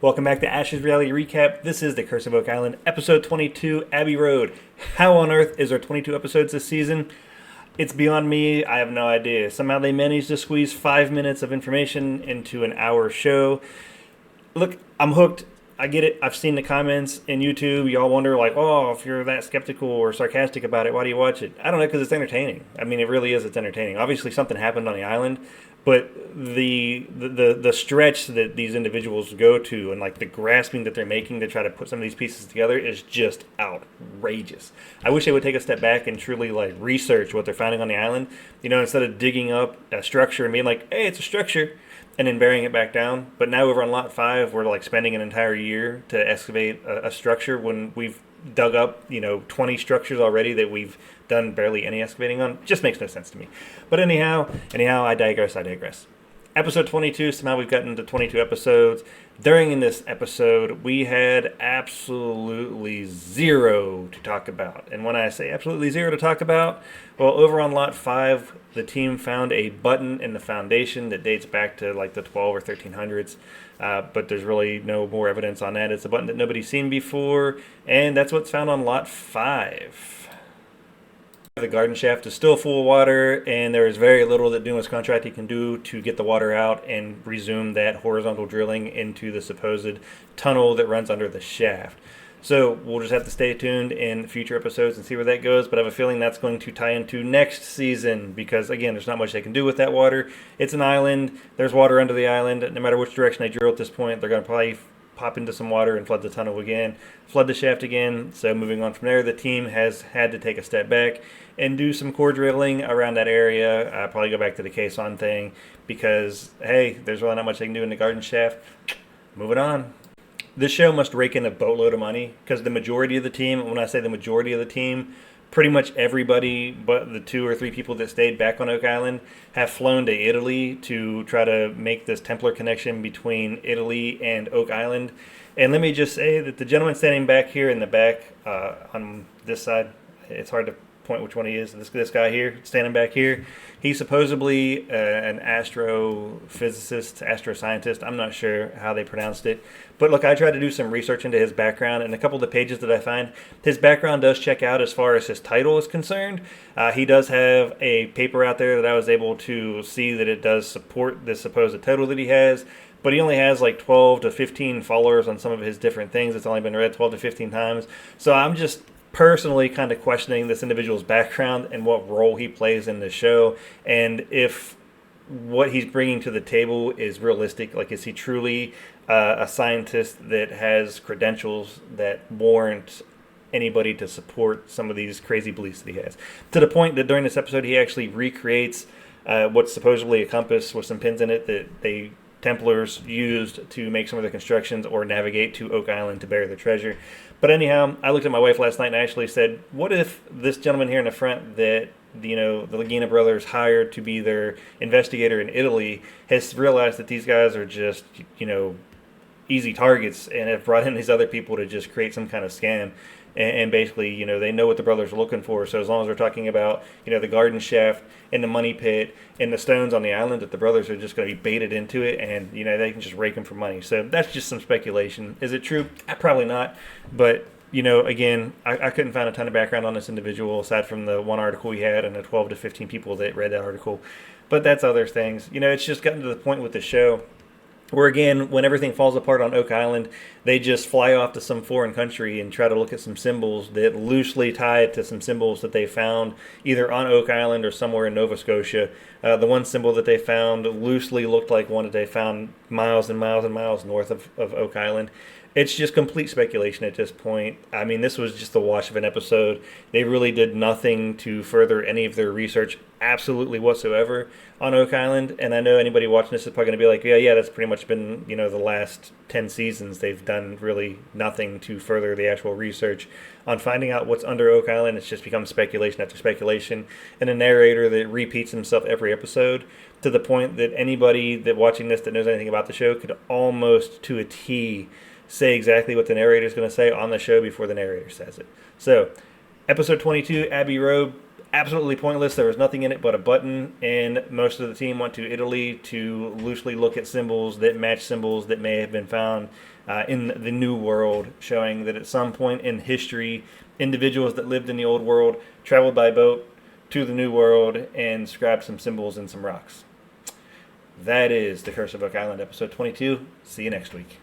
Welcome back to Ash's Reality Recap. This is The Curse of Oak Island, episode 22, Abbey Road. How on earth is there 22 episodes this season? It's beyond me. I have no idea. Somehow they managed to squeeze 5 minutes of information into an hour show. Look, I'm hooked. I get it. I've seen the comments in YouTube. Y'all wonder, like, oh, if you're that skeptical or sarcastic about it, why do you watch it? I don't know, because it's entertaining. I mean, it really is. It's entertaining. Obviously, something happened on the island, but the stretch that these individuals go to and like the grasping that they're making to try to put some of these pieces together is just outrageous. I wish they would take a step back and truly like research what they're finding on the island. You know, instead of digging up a structure and being like, hey, it's a structure, and then burying it back down. But now over on Lot 5, we're like spending an entire year to excavate a structure when we've dug up, 20 structures already that we've done barely any excavating on. Just makes no sense to me. But anyhow, I digress. Episode 22, somehow we've gotten to 22 episodes. During this episode, we had absolutely zero to talk about. And when I say absolutely zero to talk about, well, over on Lot 5, the team found a button in the foundation that dates back to like the 12 or 1300s. But there's really no more evidence on that. It's a button that nobody's seen before, and that's what's found on Lot 5. The garden shaft is still full of water, and there is very little that Dumas Contracting can do to get the water out and resume that horizontal drilling into the supposed tunnel that runs under the shaft. So we'll just have to stay tuned in future episodes and see where that goes, but I have a feeling that's going to tie into next season because, again, there's not much they can do with that water. It's an island. There's water under the island. No matter which direction they drill at this point, they're going to probably pop into some water and flood the tunnel again, flood the shaft again. So moving on from there, the team has had to take a step back and do some core drilling around that area. Probably go back to the caisson thing because, hey, there's really not much they can do in the garden shaft. Moving on. This show must rake in a boatload of money because the majority of the team, when I say the majority of the team, pretty much everybody but the 2 or 3 people that stayed back on Oak Island have flown to Italy to try to make this Templar connection between Italy and Oak Island. And let me just say that the gentleman standing back here in the back on this side, it's hard to point which one he is. This guy here, standing back here, he's supposedly an astrophysicist, astroscientist. I'm not sure how they pronounced it. But look, I tried to do some research into his background, and a couple of the pages that I find, his background does check out as far as his title is concerned. He does have a paper out there that I was able to see that it does support this supposed title that he has. But he only has like 12 to 15 followers on some of his different things. It's only been read 12 to 15 times. So I'm just personally kind of questioning this individual's background and what role he plays in the show, and if what he's bringing to the table is realistic. Like, is he truly a scientist that has credentials that warrant anybody to support some of these crazy beliefs that he has? To the point that during this episode, he actually recreates what's supposedly a compass with some pins in it that they Templars used to make some of the constructions or navigate to Oak Island to bury the treasure. But anyhow, I looked at my wife last night and I actually said, what if this gentleman here in the front that the Lagina brothers hired to be their investigator in Italy has realized that these guys are just, easy targets and have brought in these other people to just create some kind of scam. And basically, they know what the brothers are looking for. So as long as we're talking about, the garden shaft and the money pit and the stones on the island, that the brothers are just going to be baited into it and, they can just rake them for money. So that's just some speculation. Is it true? Probably not. But, again, I couldn't find a ton of background on this individual aside from the one article he had and the 12 to 15 people that read that article. But that's other things. It's just gotten to the point with the show where, again, when everything falls apart on Oak Island, they just fly off to some foreign country and try to look at some symbols that loosely tie it to some symbols that they found either on Oak Island or somewhere in Nova Scotia. The one symbol that they found loosely looked like one that they found miles and miles and miles north of Oak Island. It's just complete speculation at this point. I mean, this was just a wash of an episode. They really did nothing to further any of their research absolutely whatsoever on Oak Island. And I know anybody watching this is probably going to be like, yeah, that's pretty much been, the last 10 seasons. They've done really nothing to further the actual research on finding out what's under Oak Island. It's just become speculation after speculation. And a narrator that repeats himself every episode to the point that anybody that watching this that knows anything about the show could almost to a T say exactly what the narrator is going to say on the show before the narrator says it. So, episode 22, Abbey Road. absolutely pointless. There was nothing in it but a button, and most of the team went to Italy to loosely look at symbols that match symbols that may have been found in the New World, showing that at some point in history, individuals that lived in the Old World traveled by boat to the New World and scribed some symbols in some rocks. That is The Curse of Oak Island, episode 22. See you next week.